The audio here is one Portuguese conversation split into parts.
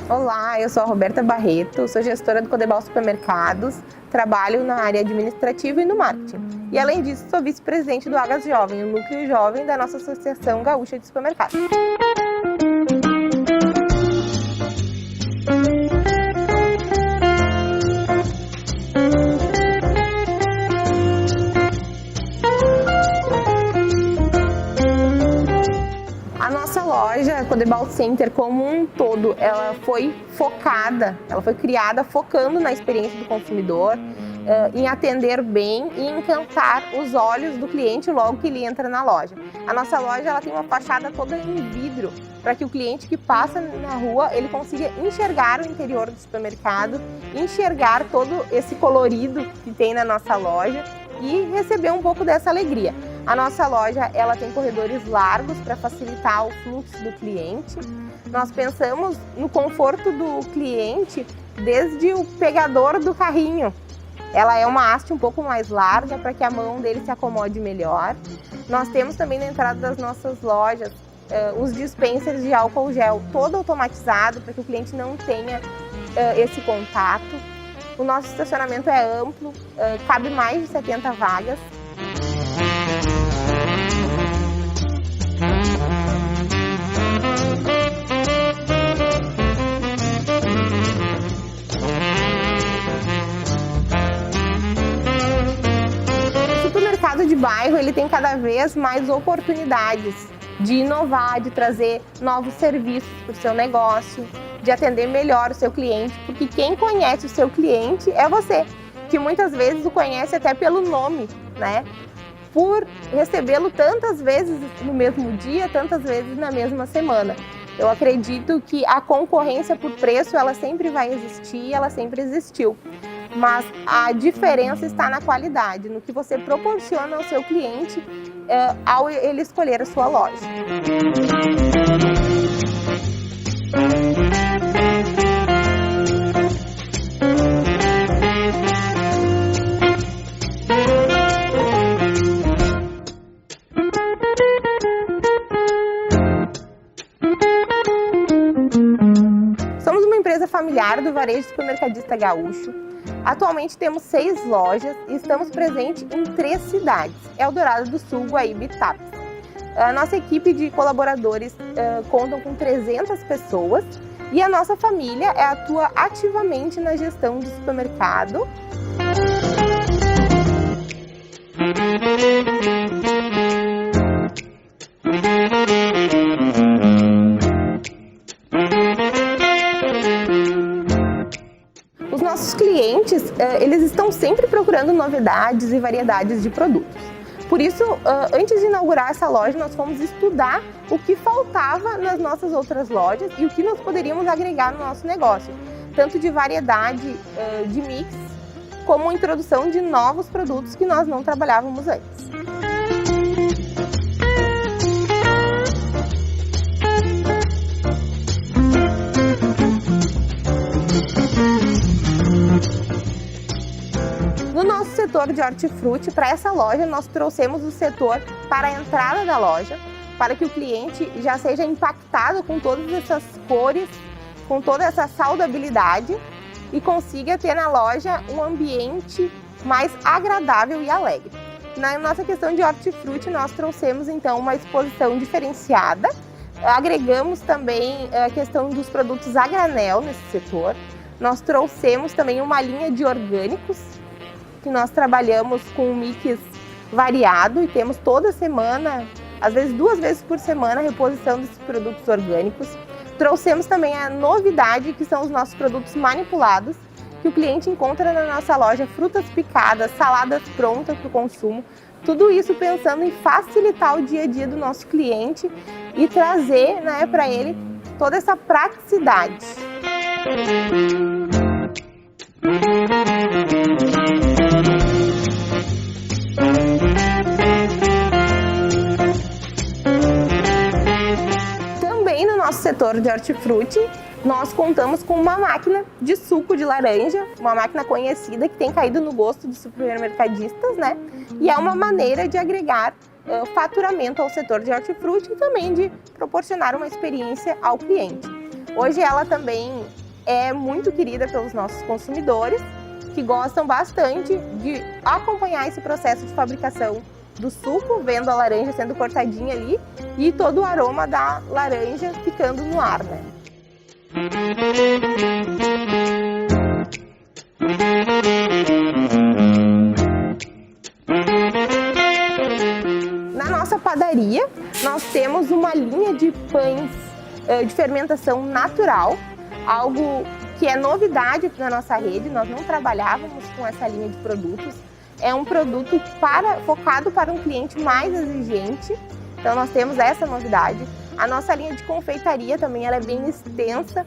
Olá, eu sou a Roberta Barreto, sou gestora do Codebal Supermercados, trabalho na área administrativa e no marketing. E além disso, sou vice-presidente do Agas Jovem, o núcleo jovem da nossa Associação Gaúcha de Supermercados. A nossa loja, Codebal Center, como um todo, ela foi criada focando na experiência do consumidor, em atender bem e encantar os olhos do cliente logo que ele entra na loja. A nossa loja ela tem uma fachada toda em vidro, para que o cliente que passa na rua, ele consiga enxergar o interior do supermercado, enxergar todo esse colorido que tem na nossa loja e receber um pouco dessa alegria. A nossa loja ela tem corredores largos para facilitar o fluxo do cliente. Nós pensamos no conforto do cliente desde o pegador do carrinho. Ela é uma haste um pouco mais larga para que a mão dele se acomode melhor. Nós temos também na entrada das nossas lojas os dispensers de álcool gel, todo automatizado para que o cliente não tenha esse contato. O nosso estacionamento é amplo, cabe mais de 70 vagas. O supermercado de bairro ele tem cada vez mais oportunidades de inovar, de trazer novos serviços para o seu negócio, de atender melhor o seu cliente, porque quem conhece o seu cliente é você, que muitas vezes o conhece até pelo nome, né? Por recebê-lo tantas vezes no mesmo dia, tantas vezes na mesma semana. Eu acredito que a concorrência por preço, ela sempre vai existir, ela sempre existiu. Mas a diferença está na qualidade, no que você proporciona ao seu cliente ao ele escolher a sua loja. Somos uma empresa familiar do varejo supermercadista gaúcho. Atualmente temos 6 lojas e estamos presentes em 3 cidades, Eldorado do Sul, Guaíba e Tapes. A nossa equipe de colaboradores contam com 300 pessoas e a nossa família atua ativamente na gestão do supermercado. Os nossos clientes, eles estão sempre procurando novidades e variedades de produtos. Por isso, antes de inaugurar essa loja, nós fomos estudar o que faltava nas nossas outras lojas e o que nós poderíamos agregar no nosso negócio, tanto de variedade de mix, como a introdução de novos produtos que nós não trabalhávamos antes. No nosso setor de hortifruti, para essa loja, nós trouxemos o setor para a entrada da loja, para que o cliente já seja impactado com todas essas cores, com toda essa saudabilidade e consiga ter na loja um ambiente mais agradável e alegre. Na nossa questão de hortifruti, nós trouxemos então uma exposição diferenciada, agregamos também a questão dos produtos a granel nesse setor, nós trouxemos também uma linha de orgânicos, que nós trabalhamos com um mix variado e temos toda semana, às vezes 2 vezes por semana, a reposição desses produtos orgânicos. Trouxemos também a novidade, que são os nossos produtos manipulados, que o cliente encontra na nossa loja, frutas picadas, saladas prontas para o consumo, tudo isso pensando em facilitar o dia a dia do nosso cliente e trazer, né, para ele toda essa praticidade. Também no nosso setor de hortifruti, nós contamos com uma máquina de suco de laranja, uma máquina conhecida que tem caído no gosto dos supermercadistas, né? E é uma maneira de agregar faturamento ao setor de hortifruti e também de proporcionar uma experiência ao cliente. Hoje ela também é muito querida pelos nossos consumidores, que gostam bastante de acompanhar esse processo de fabricação do suco, vendo a laranja sendo cortadinha ali e todo o aroma da laranja ficando no ar, né? Na nossa padaria, nós temos uma linha de pães de fermentação natural, algo que é novidade na nossa rede. Nós não trabalhávamos com essa linha de produtos. É um produto focado para um cliente mais exigente, então nós temos essa novidade. A nossa linha de confeitaria também ela é bem extensa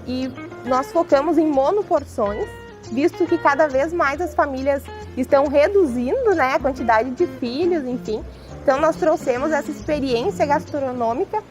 e nós focamos em monoporções, visto que cada vez mais as famílias estão reduzindo, né, a quantidade de filhos, enfim. Então nós trouxemos essa experiência gastronômica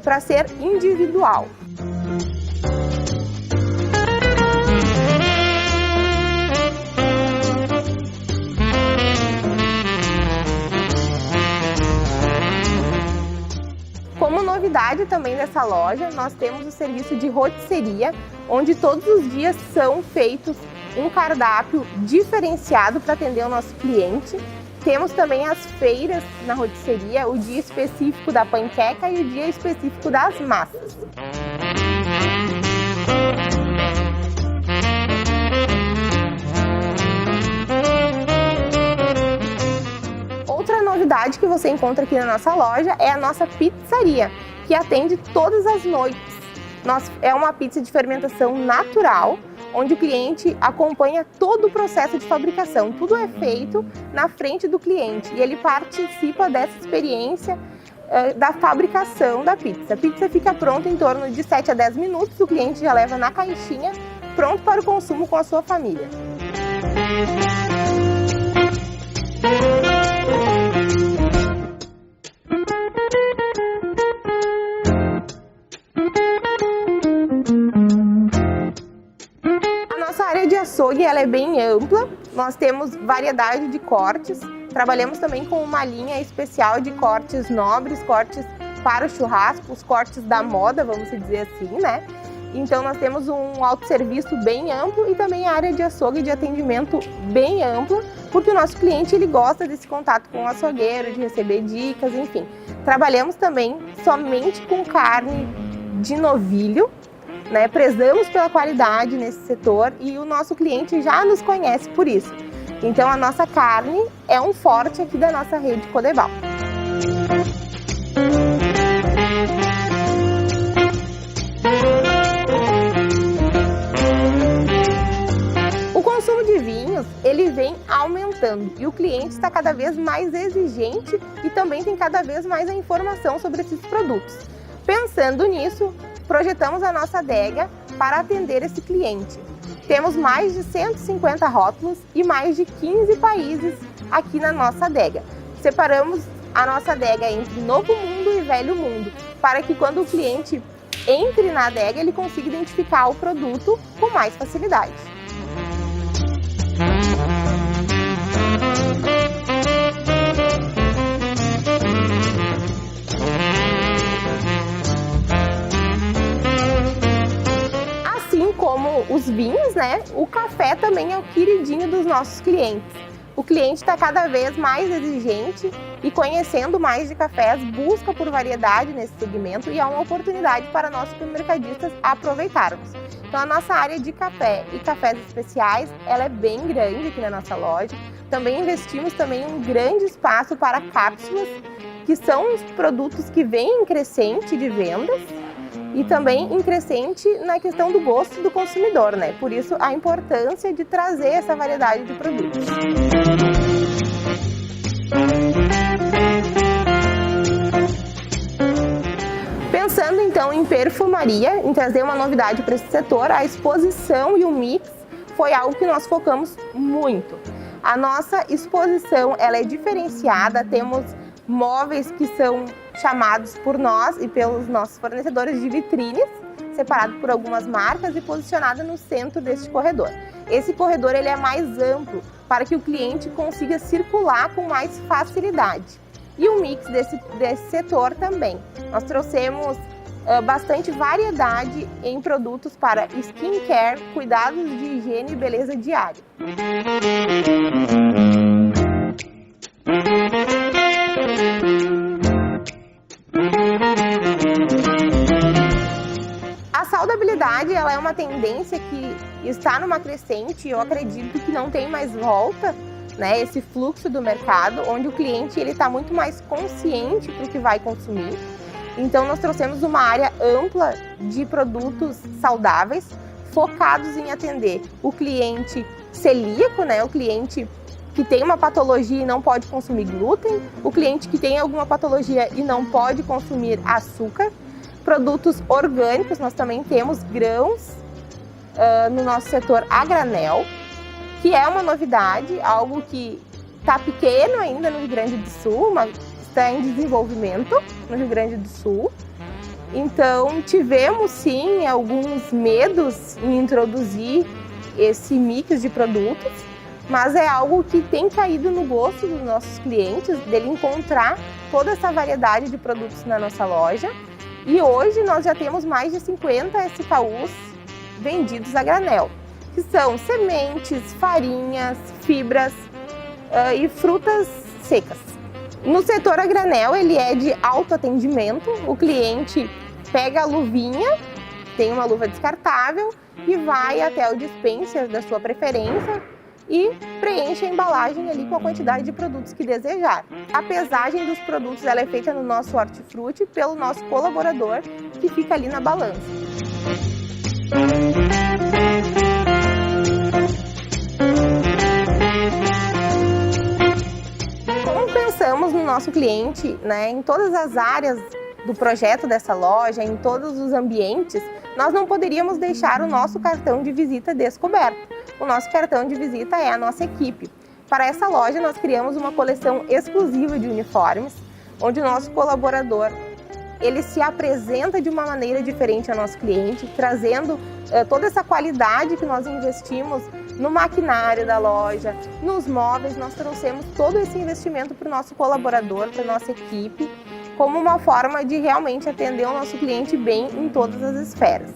para ser individual. Como novidade também dessa loja, nós temos o serviço de rotisseria, onde todos os dias são feitos um cardápio diferenciado para atender o nosso cliente. Temos também as feiras na rotisseria, o dia específico da panqueca e o dia específico das massas. Outra novidade que você encontra aqui na nossa loja é a nossa pizzaria, que atende todas as noites. É uma pizza de fermentação natural, onde o cliente acompanha todo o processo de fabricação. Tudo é feito na frente do cliente e ele participa dessa experiência da fabricação da pizza. A pizza fica pronta em torno de 7 a 10 minutos, o cliente já leva na caixinha, pronto para o consumo com a sua família. A área de açougue ela é bem ampla, nós temos variedade de cortes, trabalhamos também com uma linha especial de cortes nobres, cortes para o churrasco, os cortes da moda, vamos dizer assim, né? Então nós temos um autosserviço bem amplo e também a área de açougue de atendimento bem ampla, porque o nosso cliente ele gosta desse contato com o açougueiro, de receber dicas, enfim. Trabalhamos também somente com carne de novilho, né? Prezamos pela qualidade nesse setor e o nosso cliente já nos conhece por isso. Então a nossa carne é um forte aqui da nossa rede Codebal. O consumo de vinhos ele vem aumentando e o cliente está cada vez mais exigente e também tem cada vez mais a informação sobre esses produtos. Pensando nisso, projetamos a nossa adega para atender esse cliente. Temos mais de 150 rótulos e mais de 15 países aqui na nossa adega. Separamos a nossa adega entre Novo Mundo e Velho Mundo, para que quando o cliente entre na adega, ele consiga identificar o produto com mais facilidade. Como os vinhos, né? O café também é o queridinho dos nossos clientes. O cliente está cada vez mais exigente e conhecendo mais de cafés, busca por variedade nesse segmento e é uma oportunidade para nós supermercadistas aproveitarmos. Então a nossa área de café e cafés especiais, ela é bem grande aqui na nossa loja. Também investimos também um grande espaço para cápsulas, que são os produtos que vêm em crescente de vendas, e também em crescente na questão do gosto do consumidor, né? Por isso a importância de trazer essa variedade de produtos. Pensando então em perfumaria, em trazer uma novidade para esse setor, a exposição e o mix foi algo que nós focamos muito. A nossa exposição ela é diferenciada, temos móveis que são chamados por nós e pelos nossos fornecedores de vitrines, separado por algumas marcas e posicionado no centro deste corredor. Esse corredor ele é mais amplo para que o cliente consiga circular com mais facilidade. E o mix desse setor também. Nós trouxemos bastante variedade em produtos para skincare, cuidados de higiene e beleza diária. A saudabilidade, ela é uma tendência que está numa crescente e eu acredito que não tem mais volta, né? Esse fluxo do mercado, onde o cliente está muito mais consciente do que vai consumir. Então nós trouxemos uma área ampla de produtos saudáveis, focados em atender o cliente celíaco, né? O cliente que tem uma patologia e não pode consumir glúten, o cliente que tem alguma patologia e não pode consumir açúcar. Produtos orgânicos, nós também temos grãos no nosso setor a granel, que é uma novidade, algo que está pequeno ainda no Rio Grande do Sul, mas está em desenvolvimento no Rio Grande do Sul. Então tivemos sim alguns medos em introduzir esse mix de produtos, mas é algo que tem caído no gosto dos nossos clientes, dele encontrar toda essa variedade de produtos na nossa loja. E hoje nós já temos mais de 50 SKUs vendidos a granel, que são sementes, farinhas, fibras e frutas secas. No setor a granel, ele é de autoatendimento, o cliente pega a luvinha, tem uma luva descartável e vai até o dispenser da sua preferência e preenche a embalagem ali com a quantidade de produtos que desejar. A pesagem dos produtos ela é feita no nosso hortifruti pelo nosso colaborador, que fica ali na balança. Como pensamos no nosso cliente, né, em todas as áreas do projeto dessa loja, em todos os ambientes, nós não poderíamos deixar o nosso cartão de visita descoberto. O nosso cartão de visita é a nossa equipe. Para essa loja, nós criamos uma coleção exclusiva de uniformes, onde o nosso colaborador ele se apresenta de uma maneira diferente ao nosso cliente, trazendo toda essa qualidade que nós investimos no maquinário da loja, nos móveis. Nós trouxemos todo esse investimento para o nosso colaborador, para a nossa equipe, como uma forma de realmente atender o nosso cliente bem em todas as esferas.